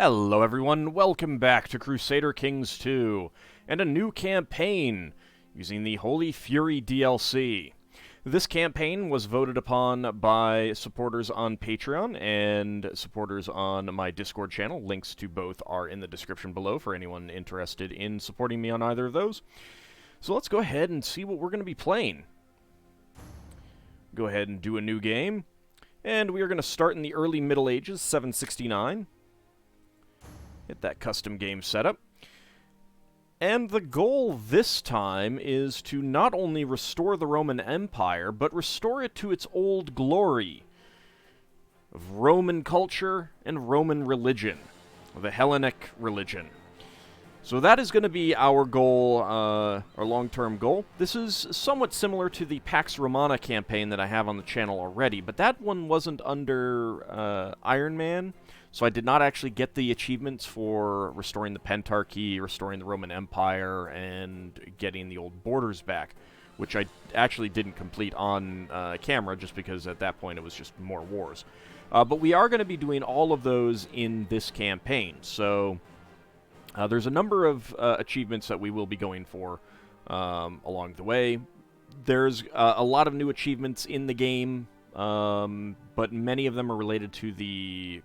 Hello everyone, welcome back to Crusader Kings II, and a new campaign using the Holy Fury DLC. This campaign was voted upon by supporters on Patreon and supporters on my Discord channel. Links to both are in the description below for anyone interested in supporting me on either of those. So let's go ahead and see what we're going to be playing. Go ahead and do a new game, and we are going to start in the early Middle Ages, 769. Hit that custom game setup. And the goal this time is to not only restore the Roman Empire, but restore it to its old glory of Roman culture and Roman religion, the Hellenic religion. So that is going to be our goal, our long-term goal. This is somewhat similar to the Pax Romana campaign that I have on the channel already, but that one wasn't under Ironman. So I did not actually get the achievements for restoring the Pentarchy, restoring the Roman Empire, and getting the old borders back, which I actually didn't complete on camera just because at that point it was just more wars. But we are going to be doing all of those in this campaign. So there's a number of achievements that we will be going for along the way. There's a lot of new achievements in the game, but many of them are related to the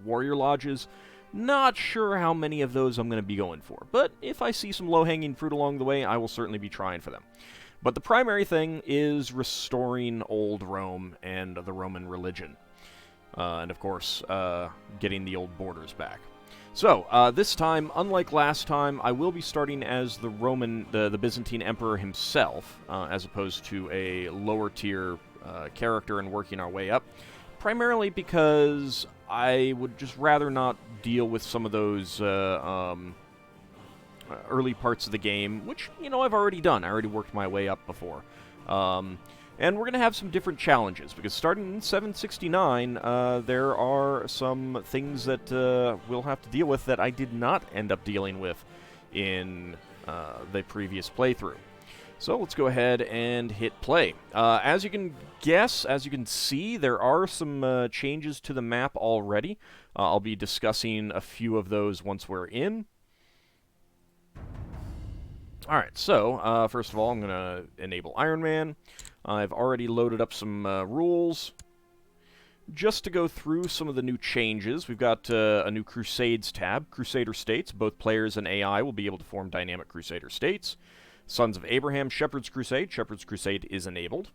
warrior lodges. Not sure how many of those I'm going to be going for, but if I see some low-hanging fruit along the way, I will certainly be trying for them. But the primary thing is restoring old Rome and the Roman religion. And of course, getting the old borders back. So, this time, unlike last time, I will be starting as the Byzantine Emperor himself, as opposed to a lower-tier character and working our way up. Primarily because I would just rather not deal with some of those early parts of the game, which, you know, I've already done. I already worked my way up before. And we're going to have some different challenges, because starting in 769, there are some things that we'll have to deal with that I did not end up dealing with in the previous playthrough. So let's go ahead and hit play. As you can guess, as you can see, there are some changes to the map already. I'll be discussing a few of those once we're in. Alright, so first of all, I'm going to enable Ironman. I've already loaded up some rules. Just to go through some of the new changes, we've got a new Crusades tab, Crusader States. Both players and AI will be able to form dynamic Crusader States. Sons of Abraham, Shepherd's Crusade. Shepherd's Crusade is enabled.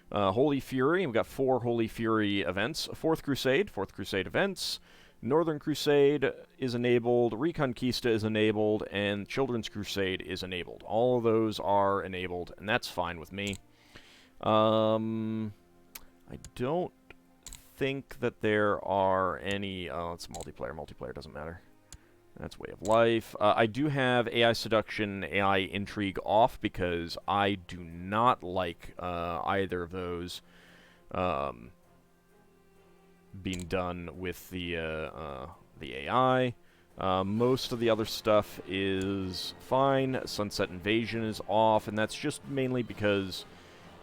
Holy Fury, we've got 4 Holy Fury events. Fourth Crusade events. Northern Crusade is enabled. Reconquista is enabled. And Children's Crusade is enabled. All of those are enabled, and that's fine with me. I don't think that there are any... Oh, it's multiplayer. Multiplayer doesn't matter. That's Way of Life. I do have AI Seduction, AI Intrigue off because I do not like either of those being done with the AI. Most of the other stuff is fine. Sunset Invasion is off, and that's just mainly because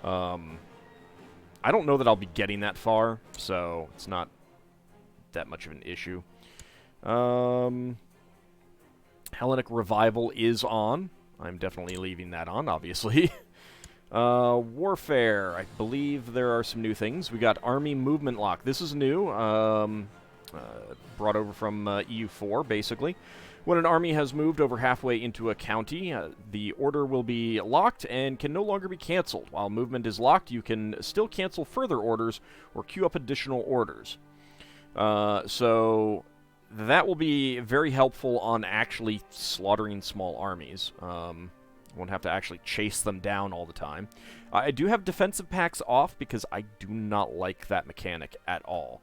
I don't know that I'll be getting that far, so it's not that much of an issue. Hellenic Revival is on. I'm definitely leaving that on, obviously. Warfare. I believe there are some new things. We got Army Movement Lock. This is new. Brought over from EU4, basically. When an army has moved over halfway into a county, the order will be locked and can no longer be canceled. While movement is locked, you can still cancel further orders or queue up additional orders. So... that will be very helpful on actually slaughtering small armies. Won't have to actually chase them down all the time. I do have defensive packs off because I do not like that mechanic at all.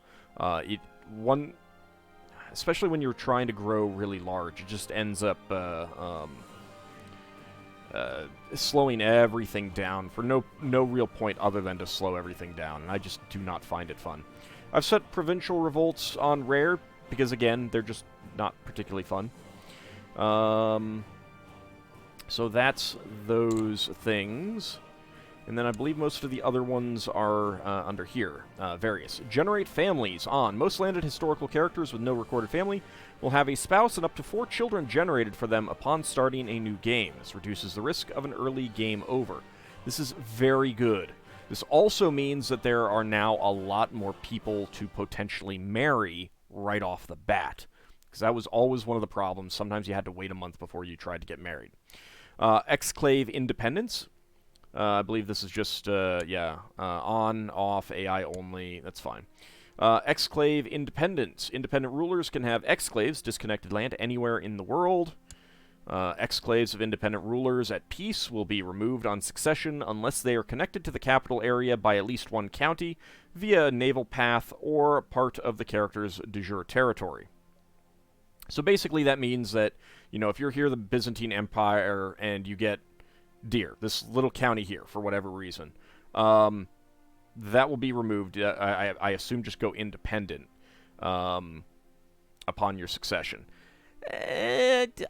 Especially when you're trying to grow really large, it just ends up slowing everything down for no real point other than to slow everything down, and I just do not find it fun. I've set provincial revolts on rare, because, again, they're just not particularly fun. So that's those things. And then I believe most of the other ones are under here. Various. Generate families on. Most landed historical characters with no recorded family will have a spouse and up to 4 children generated for them upon starting a new game. This reduces the risk of an early game over. This is very good. This also means that there are now a lot more people to potentially marry right off the bat. Because that was always one of the problems. Sometimes you had to wait a month before you tried to get married. Exclave independence. I believe this is just, on, off, AI only. That's fine. Exclave independence. Independent rulers can have exclaves, disconnected land, anywhere in the world. Exclaves of independent rulers at peace will be removed on succession unless they are connected to the capital area by at least one county via a naval path or part of the character's de jure territory. So basically that means that, you know, if you're here the Byzantine Empire and you get Deer, this little county here, for whatever reason, that will be removed. I assume just go independent upon your succession.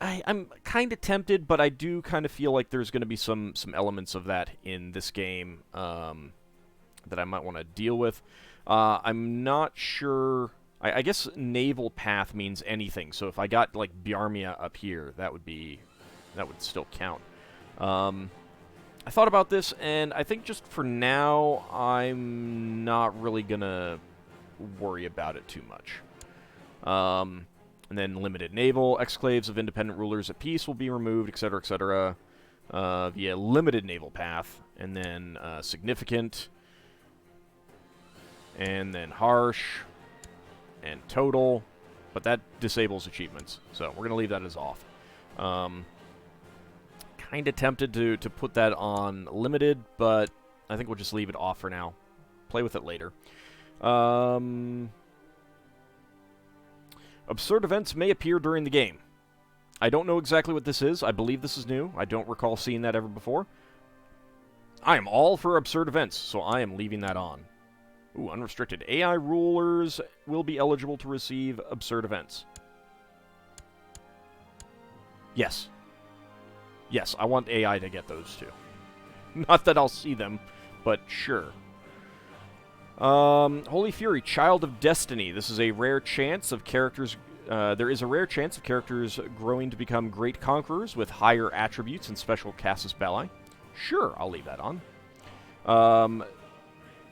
I'm kind of tempted, but I do kind of feel like there's going to be some elements of that in this game that I might want to deal with. I'm not sure. I guess naval path means anything. So if I got like Byarmia up here, that would still count. I thought about this, and I think just for now, I'm not really gonna worry about it too much. And then limited naval exclaves of independent rulers at peace will be removed, etc., via limited naval path, and then significant, and then harsh, and total, but that disables achievements, so we're gonna leave that as off. Kind of tempted to put that on limited, but I think we'll just leave it off for now. Play with it later. Absurd events may appear during the game. I don't know exactly what this is. I believe this is new. I don't recall seeing that ever before. I am all for absurd events, so I am leaving that on. Ooh, unrestricted. AI rulers will be eligible to receive absurd events. Yes. Yes, I want AI to get those too. Not that I'll see them, but sure. Holy Fury, Child of Destiny. This is a rare chance of characters... there is a rare chance of characters growing to become great conquerors with higher attributes and special casus belli. Sure, I'll leave that on.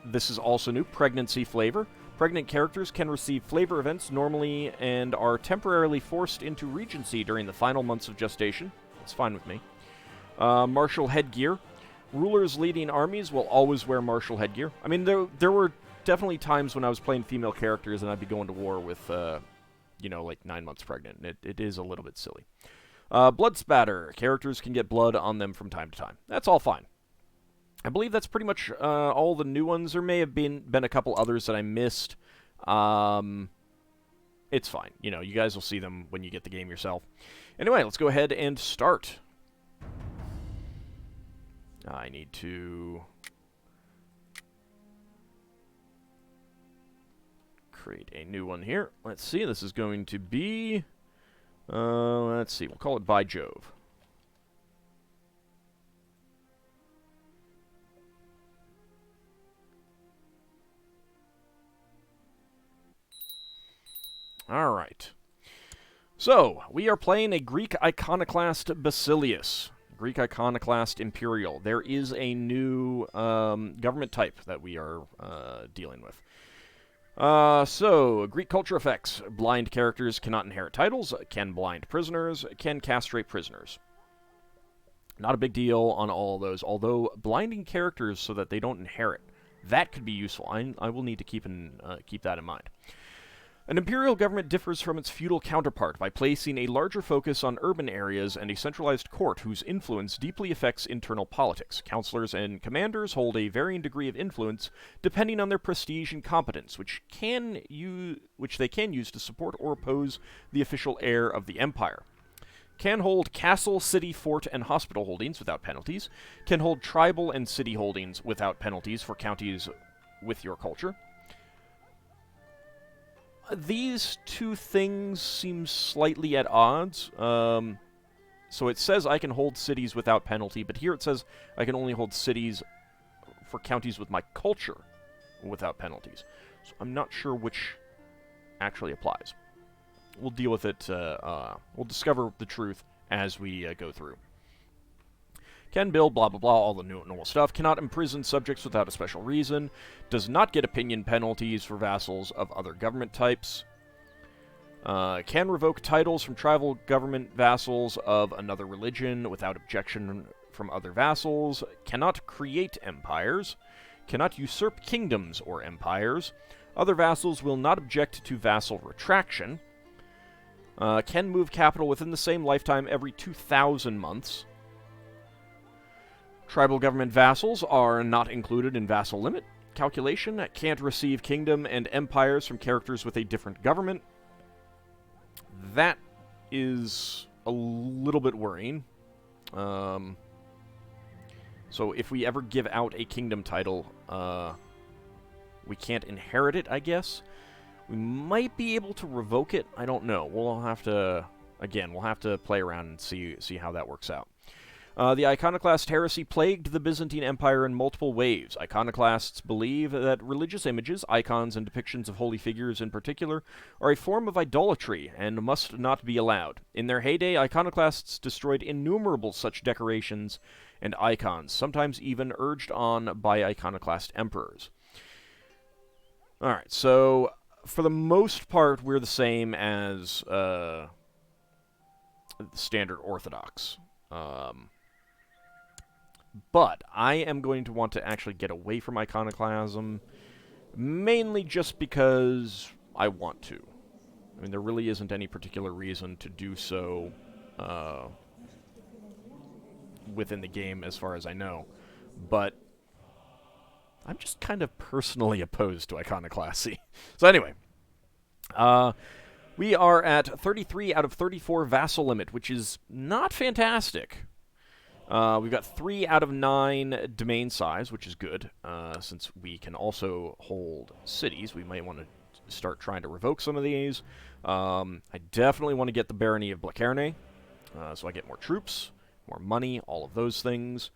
This is also new. Pregnancy flavor. Pregnant characters can receive flavor events normally and are temporarily forced into regency during the final months of gestation. That's fine with me. Martial headgear. Rulers leading armies will always wear martial headgear. I mean, there were definitely times when I was playing female characters and I'd be going to war with, like 9 months pregnant. It is a little bit silly. Blood spatter. Characters can get blood on them from time to time. That's all fine. I believe that's pretty much all the new ones. There may have been a couple others that I missed. It's fine. You know, you guys will see them when you get the game yourself. Anyway, let's go ahead and start. I need to create a new one here. Let's see. This is going to be... let's see. We'll call it By Jove. Alright. So, we are playing a Greek iconoclast Basilius. Greek iconoclast Imperial. There is a new government type that we are dealing with. So, Greek culture effects. Blind characters cannot inherit titles, can blind prisoners, can castrate prisoners. Not a big deal on all of those, although blinding characters so that they don't inherit. That could be useful. I will need to keep that in mind. An imperial government differs from its feudal counterpart by placing a larger focus on urban areas and a centralized court whose influence deeply affects internal politics. Councilors and commanders hold a varying degree of influence depending on their prestige and competence, which they can use to support or oppose the official heir of the empire. Can hold castle, city, fort, and hospital holdings without penalties. Can hold tribal and city holdings without penalties for counties with your culture. These two things seem slightly at odds. So it says I can hold cities without penalty, but here it says I can only hold cities for counties with my culture without penalties. So I'm not sure which actually applies. We'll deal with it, we'll discover the truth as we go through. Can build, blah, blah, blah, all the normal stuff. Cannot imprison subjects without a special reason. Does not get opinion penalties for vassals of other government types. Can revoke titles from tribal government vassals of another religion without objection from other vassals. Cannot create empires. Cannot usurp kingdoms or empires. Other vassals will not object to vassal retraction. Can move capital within the same lifetime every 2,000 months. Tribal government vassals are not included in vassal limit calculation. Can't receive kingdom and empires from characters with a different government. That is a little bit worrying. So if we ever give out a kingdom title, we can't inherit it, I guess. We might be able to revoke it. I don't know. We'll have to, again, we'll have to play around and see how that works out. The iconoclast heresy plagued the Byzantine Empire in multiple waves. Iconoclasts believe that religious images, icons, and depictions of holy figures in particular, are a form of idolatry and must not be allowed. In their heyday, iconoclasts destroyed innumerable such decorations and icons, sometimes even urged on by iconoclast emperors. Alright, so for the most part, we're the same as standard Orthodox. But I am going to want to actually get away from iconoclasm, mainly just because I want to. I mean, there really isn't any particular reason to do so within the game, as far as I know. But I'm just kind of personally opposed to iconoclasty. So anyway, we are at 33 out of 34 vassal limit, which is not fantastic. We've got 3 out of 9 domain size, which is good. Since we can also hold cities, we might want to start trying to revoke some of these. I definitely want to get the barony of Blackerne, so I get more troops, more money, all of those things.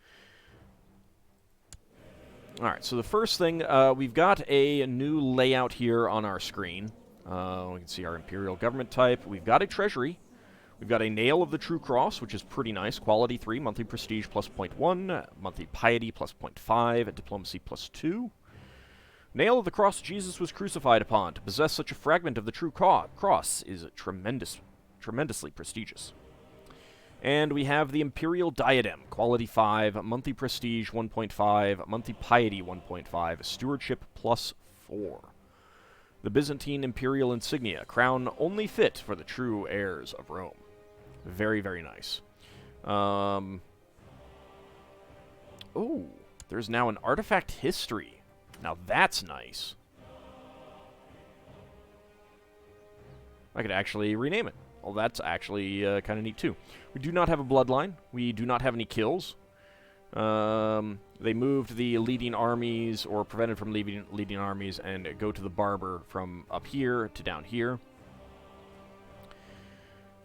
Alright, so the first thing, we've got a new layout here on our screen. We can see our imperial government type. We've got a treasury. We've got a Nail of the True Cross, which is pretty nice. Quality 3, monthly prestige plus 0.1, monthly piety plus 0.5, diplomacy plus 2. Nail of the Cross Jesus was crucified upon. To possess such a fragment of the true cross is tremendously prestigious. And we have the Imperial Diadem, quality 5, monthly prestige 1.5, monthly piety 1.5, stewardship plus 4. The Byzantine Imperial Insignia, crown only fit for the true heirs of Rome. Very, very nice. Oh, there's now an artifact history. Now that's nice. I could actually rename it. Well, that's actually kind of neat, too. We do not have a bloodline. We do not have any kills. They moved the leading armies, or prevented from leading armies, and go to the barber from up here to down here.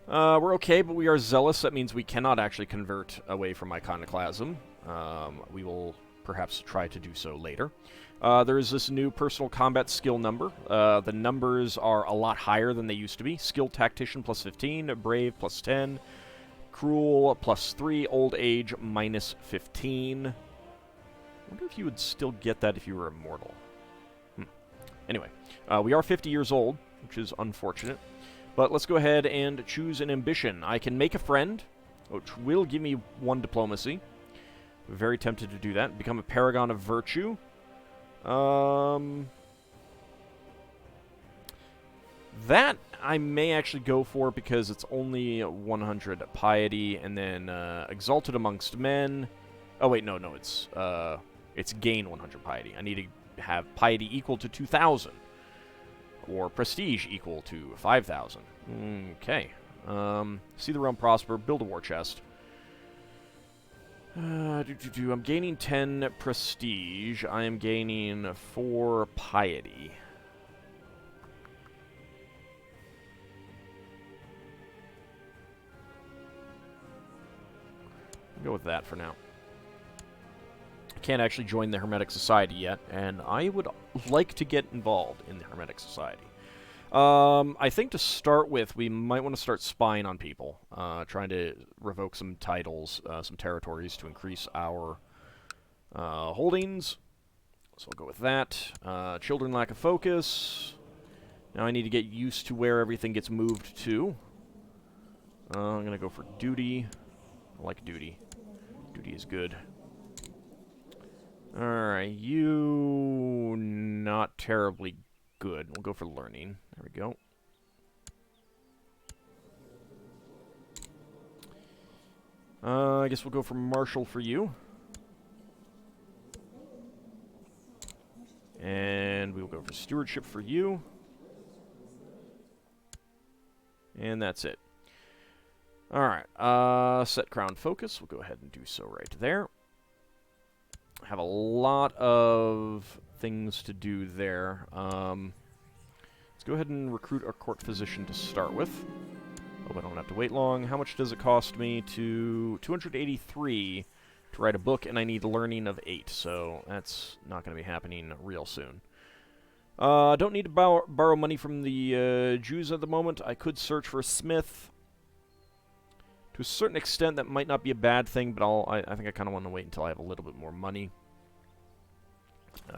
We're okay, but we are zealous. That means we cannot actually convert away from iconoclasm. We will perhaps try to do so later. There is this new personal combat skill number. The numbers are a lot higher than they used to be. Skilled Tactician plus 15, Brave plus 10, Cruel plus 3, Old Age minus 15. I wonder if you would still get that if you were immortal. Anyway, we are 50 years old, which is unfortunate. But let's go ahead and choose an ambition. I can make a friend, which will give me 1 diplomacy. Very tempted to do that. Become a paragon of virtue. That I may actually go for because it's only 100 piety, and then exalted amongst men. Oh wait, no, it's gain 100 piety. I need to have piety equal to 2,000, or prestige equal to 5,000. Okay. See the realm prosper. Build a war chest. I'm gaining 10 prestige. I am gaining 4 piety. Go with that for now. can't actually join the Hermetic Society yet, and I would like to get involved in the Hermetic Society. I think to start with, we might want to start spying on people, trying to revoke some titles, some territories to increase our holdings. So I'll go with that. Children lack of focus. Now I need to get used to where everything gets moved to. I'm going to go for duty. I like duty. Duty is good. Alright, you... not terribly good. We'll go for learning. There we go. I guess we'll go for martial for you. And we will go for stewardship for you. And that's it. Alright, set crown focus. We'll go ahead and do so right there. Have a lot of things to do there. Let's go ahead and recruit our court physician to start with. Hope I don't have to wait long. How much does it cost me to... 283 to write a book, and I need learning of 8, so that's not going to be happening real soon. Don't need to borrow money from the Jews at the moment. I could search for a smith. To a certain extent, that might not be a bad thing, but I think I kind of want to wait until I have a little bit more money.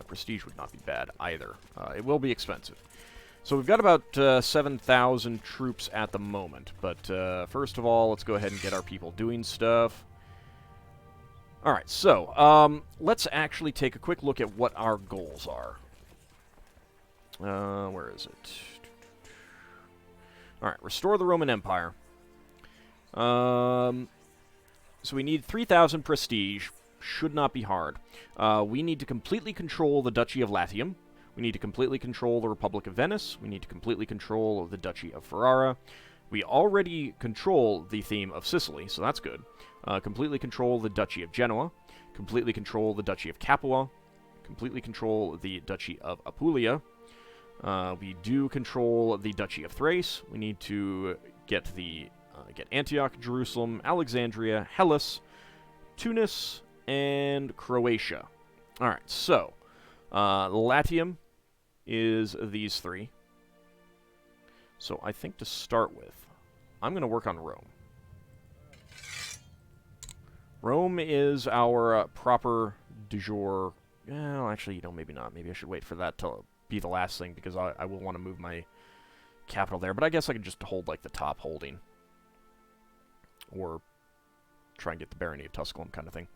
Prestige would not be bad either. It will be expensive. So we've got about 7,000 troops at the moment, but first of all, let's go ahead and get our people doing stuff. Alright, so let's actually take a quick look at what our goals are. Where is it? Alright, restore the Roman Empire. So we need 3,000 prestige. Should not be hard. We need to completely control the Duchy of Latium. We need to completely control the Republic of Venice. We need to completely control the Duchy of Ferrara. We already control the theme of Sicily, so that's good. Completely control the Duchy of Genoa. Completely control the Duchy of Capua. Completely control the Duchy of Apulia. We do control the Duchy of Thrace. We need to get get Antioch, Jerusalem, Alexandria, Hellas, Tunis, and Croatia. Alright, so Latium is these 3. So I think to start with, I'm going to work on Rome. Rome is our proper du jour. Well, actually, maybe not. Maybe I should wait for that to be the last thing, because I will want to move my capital there. But I guess I could just hold, like, the top holding. Or try and get the barony of Tusculum kind of thing.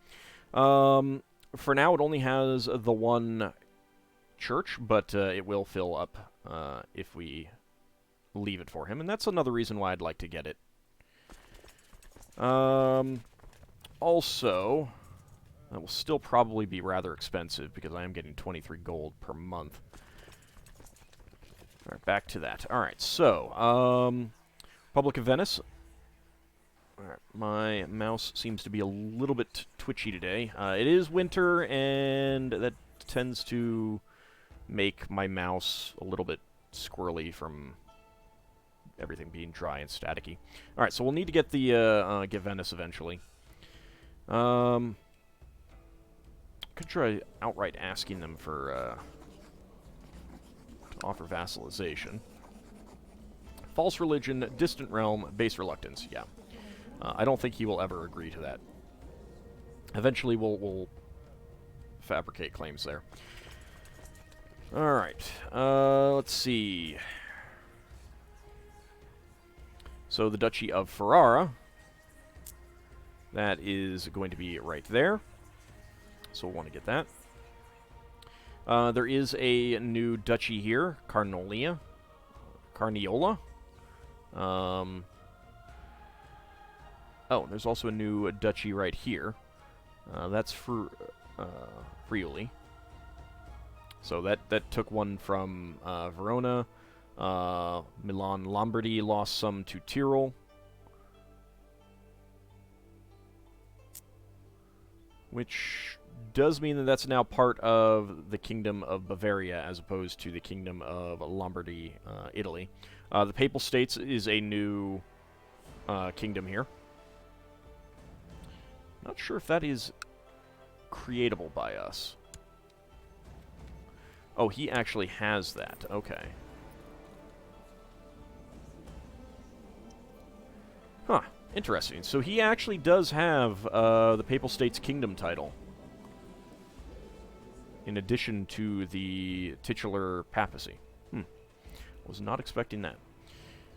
For now, it only has the one church, but it will fill up if we leave it for him, and that's another reason why I'd like to get it. Also, that will still probably be rather expensive, because I am getting 23 gold per month. Alright, back to that. Alright, so, Republic of Venice. Alright, my mouse seems to be a little bit twitchy today. It is winter, and that tends to make my mouse a little bit squirrely from everything being dry and staticky. Alright, so we'll need to get the get Venice eventually. Could try outright asking them for to offer vassalization. False religion, distant realm, base reluctance. Yeah. I don't think he will ever agree to that. Eventually, we'll fabricate claims there. Alright, let's see. So the Duchy of Ferrara, that is going to be right there. So we'll want to get that. There is a new duchy here, Carniola. Oh, there's also a new duchy right here. That's for Friuli. So that took one from Verona. Milan, Lombardy lost some to Tyrol. Which does mean that that's now part of the Kingdom of Bavaria as opposed to the Kingdom of Lombardy, Italy. The Papal States is a new kingdom here. Not sure if that is creatable by us. Oh, he actually has that. Okay. Huh. Interesting. So he actually does have the Papal States Kingdom title, in addition to the titular papacy. Was not expecting that.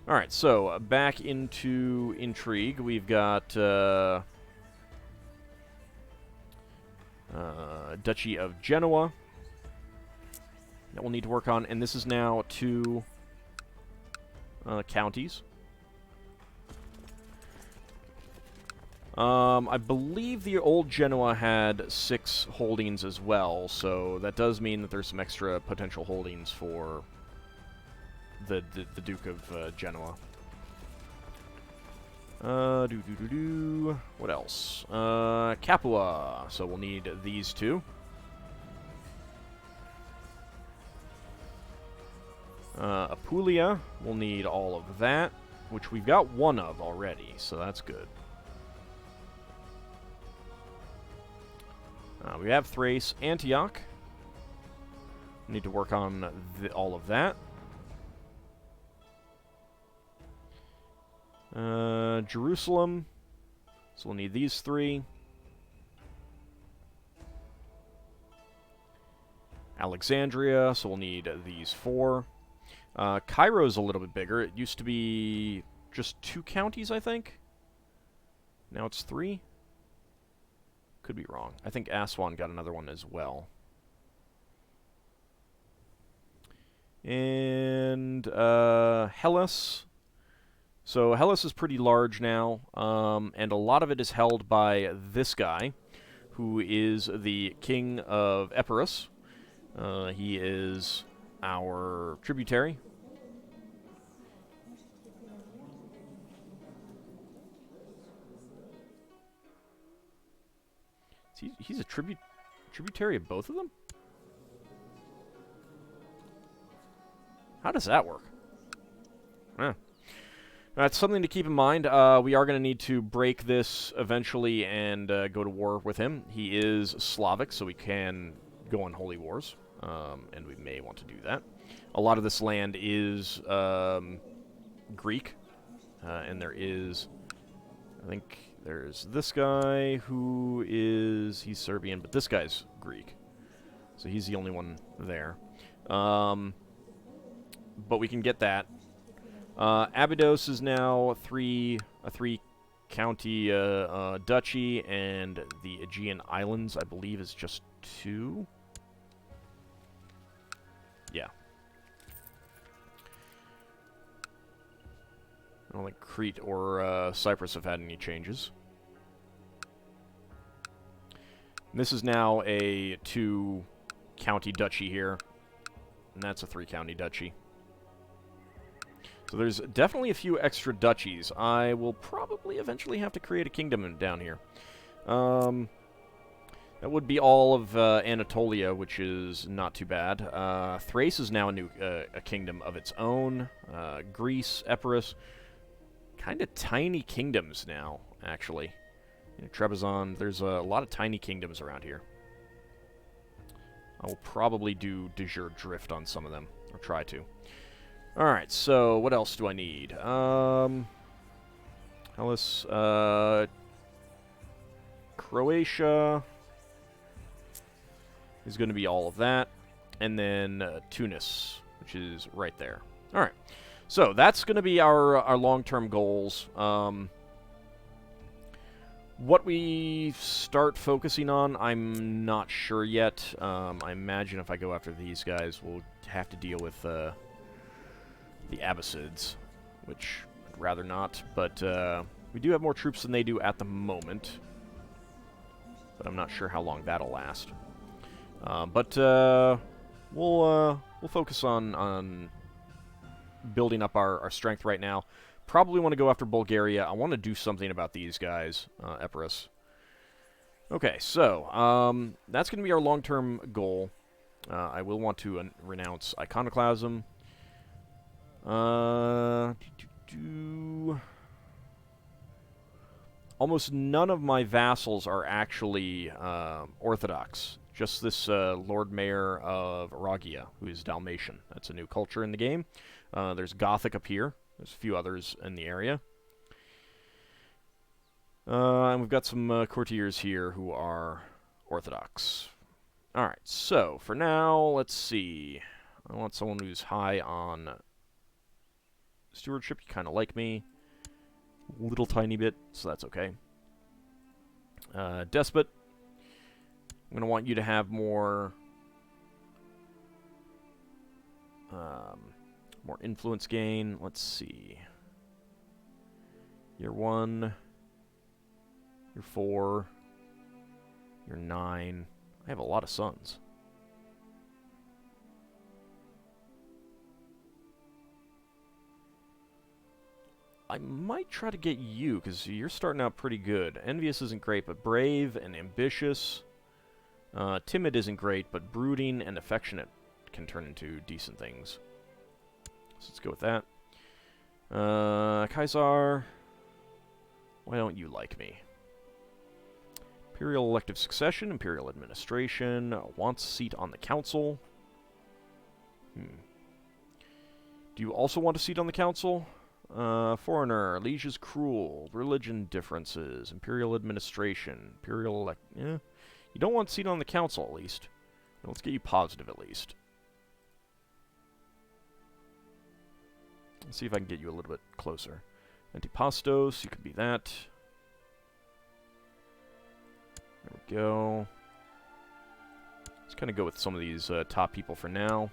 Alright, so back into intrigue. We've got Duchy of Genoa that we'll need to work on, and this is now 2 counties. I believe the old Genoa had 6 holdings as well, so that does mean that there's some extra potential holdings for the Duke of Genoa. What else? Capua. So we'll need these 2. Apulia. We'll need all of that, which we've got 1 of already, so that's good. We have Thrace. Antioch. Need to work on all of that. Jerusalem. So we'll need these 3. Alexandria. So we'll need these 4. Cairo's a little bit bigger. It used to be just 2 counties, I think. Now it's 3. Could be wrong. I think Aswan got another one as well. And Hellas. So Hellas is pretty large now, and a lot of it is held by this guy, who is the king of Epirus. He is our tributary. He's a tributary of both of them? How does that work? That's something to keep in mind. We are going to need to break this eventually and go to war with him. He is Slavic, so we can go on holy wars, and we may want to do that. A lot of this land is Greek, and there is, I think, there's this guy who is, he's Serbian, but this guy's Greek. So he's the only one there. But we can get that. Abydos is now a 3-county duchy, and the Aegean Islands, I believe, is just 2. Yeah. I don't think Crete or Cyprus have had any changes. And this is now a 2-county duchy here, and that's a 3-county duchy. So there's definitely a few extra duchies. I will probably eventually have to create a kingdom down here. That would be all of Anatolia, which is not too bad. Thrace is now a kingdom of its own. Greece, Epirus. Kind of tiny kingdoms now, actually. You know, Trebizond, there's a lot of tiny kingdoms around here. I will probably do de jure drift on some of them, or try to. Alright, so what else do I need? Hellas, Croatia is going to be all of that. And then Tunis, which is right there. Alright. So that's going to be our long-term goals. What we start focusing on, I'm not sure yet. I imagine if I go after these guys, we'll have to deal with the Abbasids, which I'd rather not. But we do have more troops than they do at the moment. But I'm not sure how long that'll last. But we'll focus on building up our strength right now. Probably want to go after Bulgaria. I want to do something about these guys, Epirus. Okay, so that's going to be our long-term goal. I will want to renounce iconoclasm. almost none of my vassals are actually Orthodox. Just this Lord Mayor of Ragia, who is Dalmatian. That's a new culture in the game. There's Gothic up here. There's a few others in the area. And we've got some courtiers here who are Orthodox. Alright, so for now, let's see. I want someone who's high on stewardship. You kind of like me. A little tiny bit, so that's okay. Despot. I'm going to want you to have more influence gain. Let's see. You're 1. You're 4. You're 9. I have a lot of sons. I might try to get you, because you're starting out pretty good. Envious isn't great, but brave and ambitious. Timid isn't great, but brooding and affectionate can turn into decent things. So let's go with that. Kaisar, why don't you like me? Imperial elective succession, Imperial administration, wants a seat on the council. Do you also want a seat on the council? Foreigner, liege is cruel, religion differences, Imperial administration, Imperial you don't want a seat on the council, at least. Let's get you positive, at least. Let's see if I can get you a little bit closer. Antipastos, you could be that. There we go. Let's kind of go with some of these top people for now.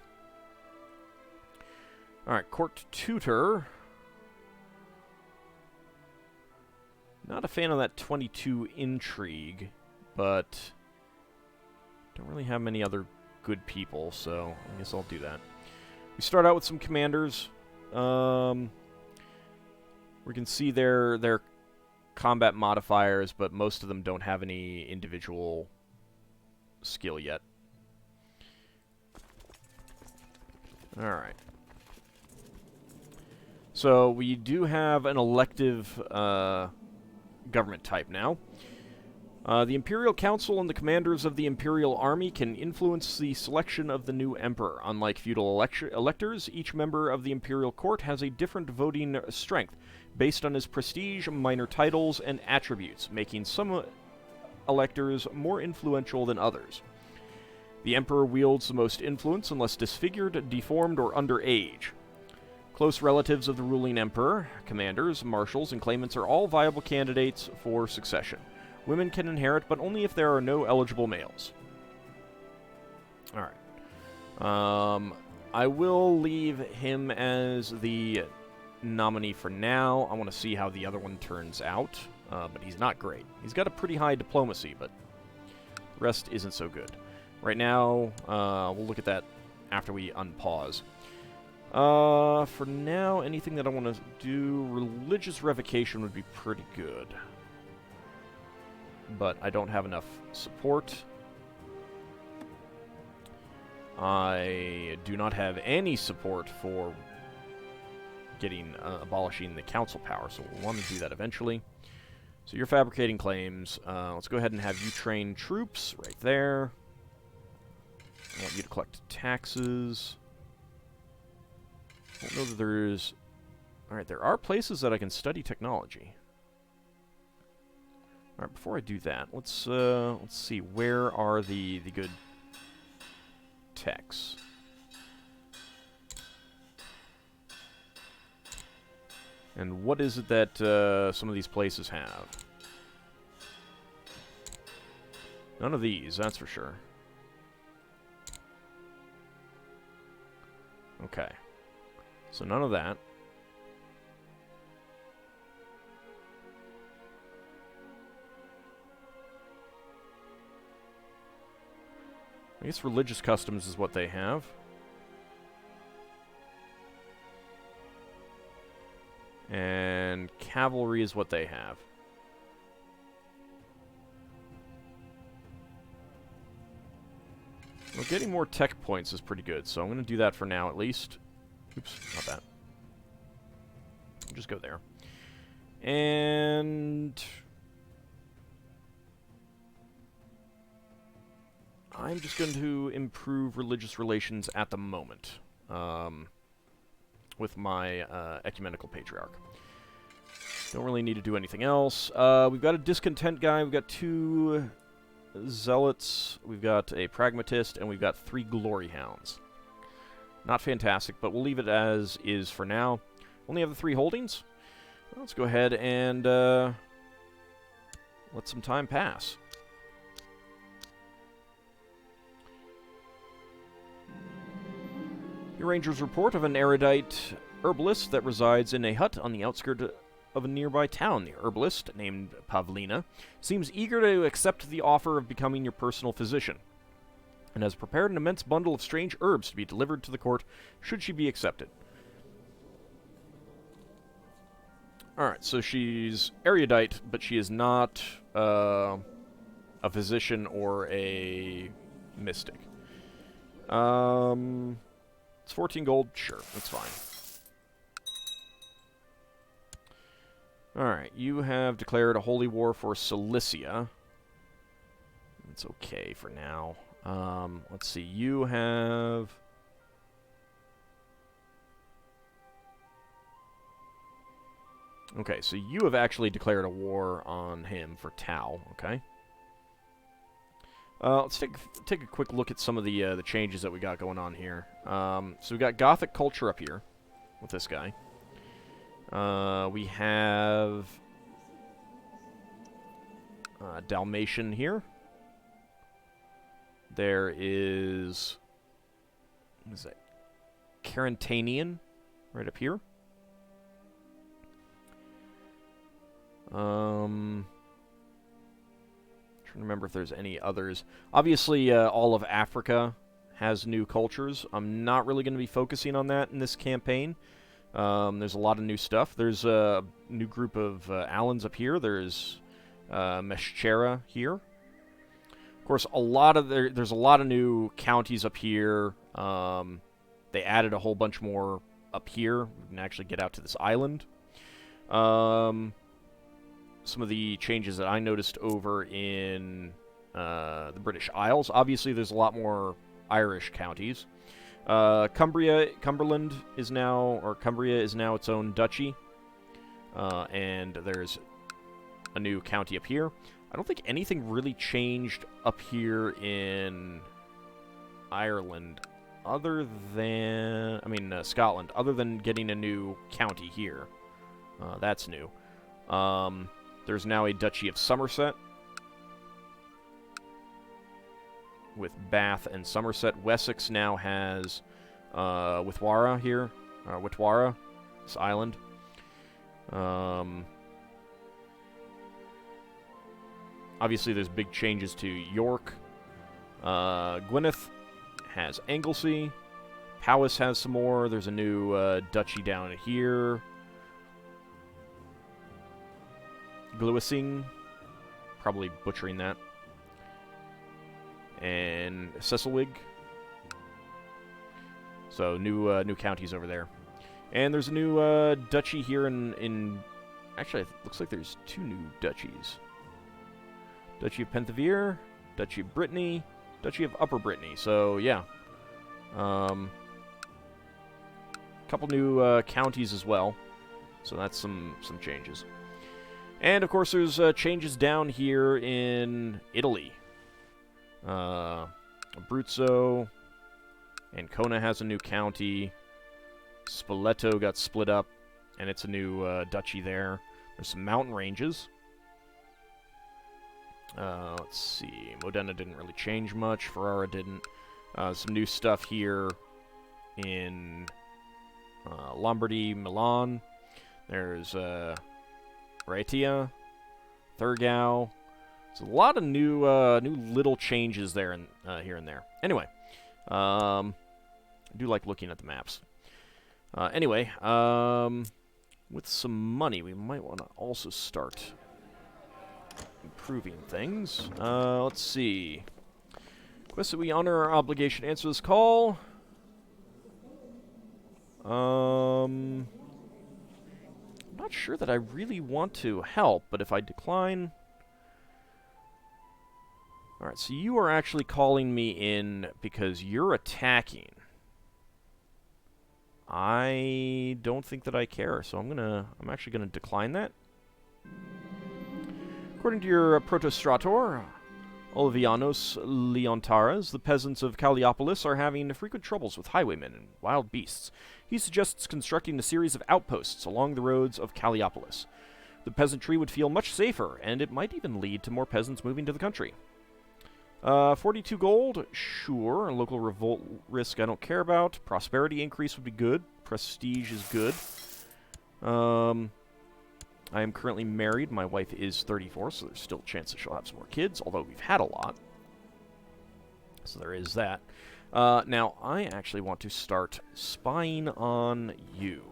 Alright, court tutor. Not a fan of that 22 intrigue, but don't really have many other good people, so I guess I'll do that. We start out with some commanders. We can see their combat modifiers, but most of them don't have any individual skill yet. Alright. So we do have an elective government type now. The Imperial Council and the commanders of the Imperial Army can influence the selection of the new Emperor. Unlike feudal electors, each member of the Imperial Court has a different voting strength, based on his prestige, minor titles, and attributes, making some electors more influential than others. The Emperor wields the most influence unless disfigured, deformed, or underage. Close relatives of the ruling Emperor, commanders, marshals, and claimants are all viable candidates for succession. Women can inherit, but only if there are no eligible males. Alright. I will leave him as the nominee for now. I want to see how the other one turns out, but he's not great. He's got a pretty high diplomacy, but the rest isn't so good. Right now, we'll look at that after we unpause. For now, anything that I want to do, religious revocation would be pretty good. But I don't have enough support. I do not have any support for abolishing the council power, so we'll want to do that eventually. So you're fabricating claims. Let's go ahead and have you train troops right there. I want you to collect taxes. I don't know that there's... Alright, there are places that I can study technology. Alright, before I do that, let's see, where are the good techs? And what is it that some of these places have? None of these, that's for sure. Okay. So none of that. I guess religious customs is what they have. And cavalry is what they have. Well, getting more tech points is pretty good, so I'm going to do that for now at least. Oops, not that. Just go there. And I'm just going to improve religious relations at the moment with my ecumenical patriarch. Don't really need to do anything else. We've got a discontent guy. We've got 2 zealots. We've got a pragmatist, and we've got 3 glory hounds. Not fantastic, but we'll leave it as is for now. Only have the 3 holdings. Let's go ahead and let some time pass. Your Rangers report of an erudite herbalist that resides in a hut on the outskirts of a nearby town. The herbalist, named Pavlina, seems eager to accept the offer of becoming your personal physician, and has prepared an immense bundle of strange herbs to be delivered to the court should she be accepted. Alright, so she's erudite, but she is not a physician or a mystic. It's 14 gold. Sure, that's fine. Alright, you have declared a holy war for Cilicia. It's okay for now. Let's see, you have... Okay, so you have actually declared a war on him for Tau, okay? Let's take a quick look at some of the changes that we got going on here. So we got Gothic culture up here with this guy. We have Dalmatian here. There is, what is that? Carantanian right up here. Trying to remember if there's any others. Obviously, all of Africa has new cultures. I'm not really going to be focusing on that in this campaign. There's a lot of new stuff. There's a new group of Allans up here. There's Meschera here. Of course, there's a lot of new counties up here. They added a whole bunch more up here. We can actually get out to this island. Some of the changes that I noticed over in the British Isles. Obviously, there's a lot more Irish counties. Cumberland is now, or Cumbria is now its own duchy. And there's a new county up here. I don't think anything really changed up here in Ireland other than, Scotland, other than getting a new county here. That's new. There's now a Duchy of Somerset with Bath and Somerset. Wessex now has Witwara here, Witwara, this island. Obviously, there's big changes to York. Gwynedd has Anglesey. Powys has some more. There's a new duchy down here. Glewissing, probably butchering that. And Cecilwig. So new counties over there. And there's a new duchy here in actually, it looks like there's 2 new duchies. Duchy of Penthievre, Duchy of Brittany, Duchy of Upper Brittany. So, yeah. Couple new counties as well. So that's some changes. And, of course, there's changes down here in Italy. Abruzzo, Ancona has a new county. Spoleto got split up, and it's a new duchy there. There's some mountain ranges. Let's see. Modena didn't really change much. Ferrara didn't. Some new stuff here in Lombardy, Milan. There's Rhaetia, Thurgau. It's a lot of new little changes there and here and there. Anyway, I do like looking at the maps. Anyway, with some money, we might want to also start improving things. Let's see. Quest that we honor our obligation to answer this call. I'm not sure that I really want to help, but if I decline... Alright, so you are actually calling me in because you're attacking. I don't think that I care, so I'm actually gonna decline that. According to your protostrator, Olivianos Leontaras, the peasants of Calliopolis are having frequent troubles with highwaymen and wild beasts. He suggests constructing a series of outposts along the roads of Calliopolis. The peasantry would feel much safer, and it might even lead to more peasants moving to the country. 42 gold, sure. Local revolt risk I don't care about. Prosperity increase would be good. Prestige is good. I am currently married. My wife is 34, so there's still a chance that she'll have some more kids, although we've had a lot. So there is that. Now, I actually want to start spying on you.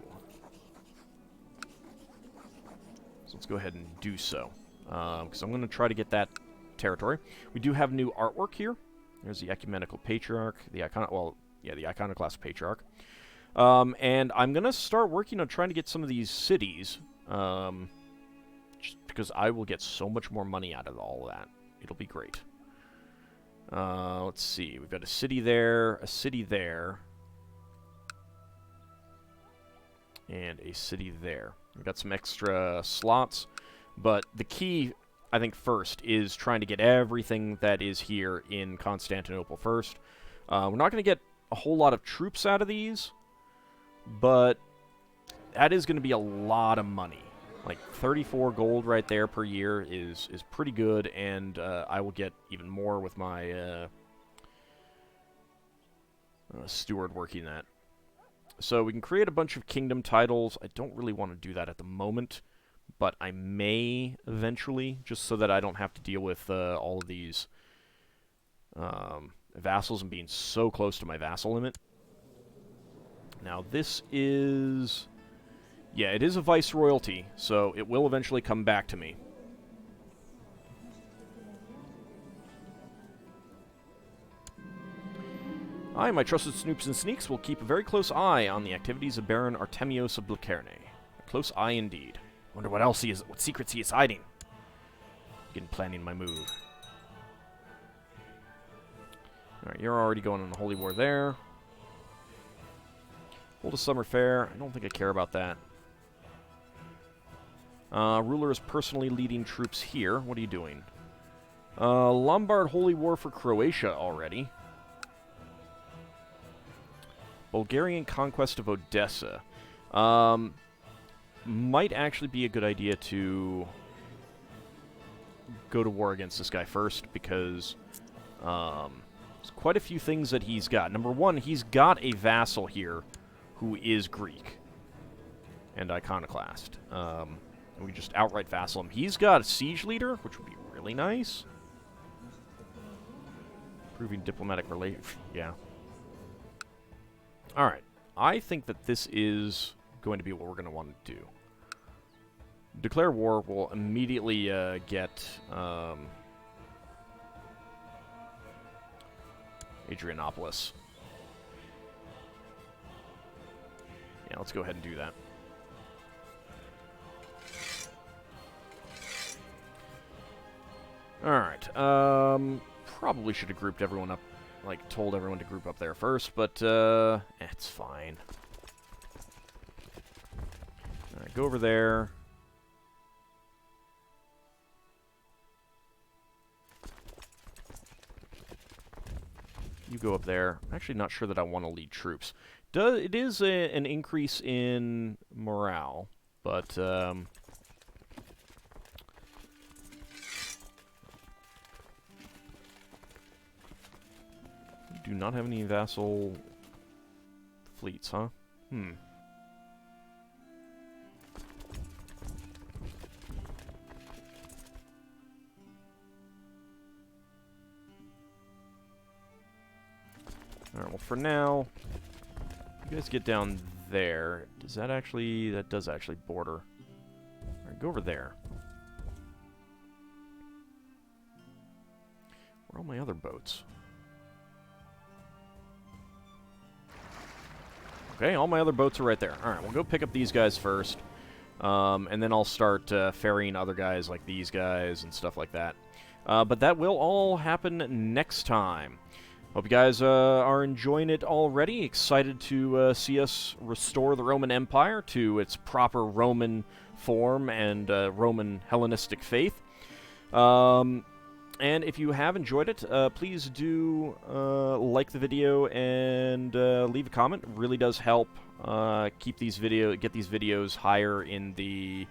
So let's go ahead and do so. Because I'm going to try to get that territory. We do have new artwork here. There's the Ecumenical Patriarch, the Iconoclast Patriarch. And I'm going to start working on trying to get some of these cities, just because I will get so much more money out of all of that. It'll be great. Let's see. We've got a city there, and a city there. We've got some extra slots, but the key, I think, first is trying to get everything that is here in Constantinople first. We're not going to get a whole lot of troops out of these, but that is going to be a lot of money. Like 34 gold right there per year is pretty good, and I will get even more with my steward working that. So we can create a bunch of kingdom titles. I don't really want to do that at the moment, but I may eventually, just so that I don't have to deal with all of these vassals and being so close to my vassal limit. Now this is... yeah, it is a viceroyalty, so it will eventually come back to me. I, my trusted snoops and sneaks, will keep a very close eye on the activities of Baron Artemios of Blicerne. A close eye indeed. Wonder what else what secrets he is hiding. Begin planning my move. Alright, you're already going on the Holy War there. Hold a summer fair. I don't think I care about that. Ruler is personally leading troops here. What are you doing? Lombard Holy War for Croatia already. Bulgarian conquest of Odessa. Might actually be a good idea to go to war against this guy first, because there's quite a few things that he's got. Number one, he's got a vassal here who is Greek and iconoclast. We just outright vassal him. He's got a siege leader, which would be really nice. Improving diplomatic relations. Yeah. Alright. I think that this is going to be what we're going to want to do. Declare war will immediately get Adrianopolis. Yeah, let's go ahead and do that. Alright, probably should have grouped everyone up, like, told everyone to group up there first, but, it's fine. Alright, go over there. You go up there. I'm actually not sure that I want to lead troops. It is an increase in morale, but, do not have any vassal fleets, huh? Alright, well, for now, you guys get down there. Does that actually... that does actually border. Alright, go over there. Where are all my other boats? Okay, all my other boats are right there. Alright, we'll go pick up these guys first. And then I'll start ferrying other guys like these guys and stuff like that. But that will all happen next time. Hope you guys are enjoying it already. Excited to see us restore the Roman Empire to its proper Roman form and Roman Hellenistic faith. And if you have enjoyed it, please do like the video and leave a comment. It really does help get these videos higher in the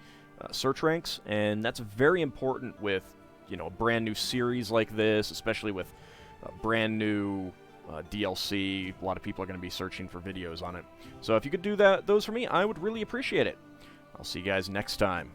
search ranks, and that's very important with a brand new series like this, especially with brand new DLC. A lot of people are going to be searching for videos on it. So if you could do those for me, I would really appreciate it. I'll see you guys next time.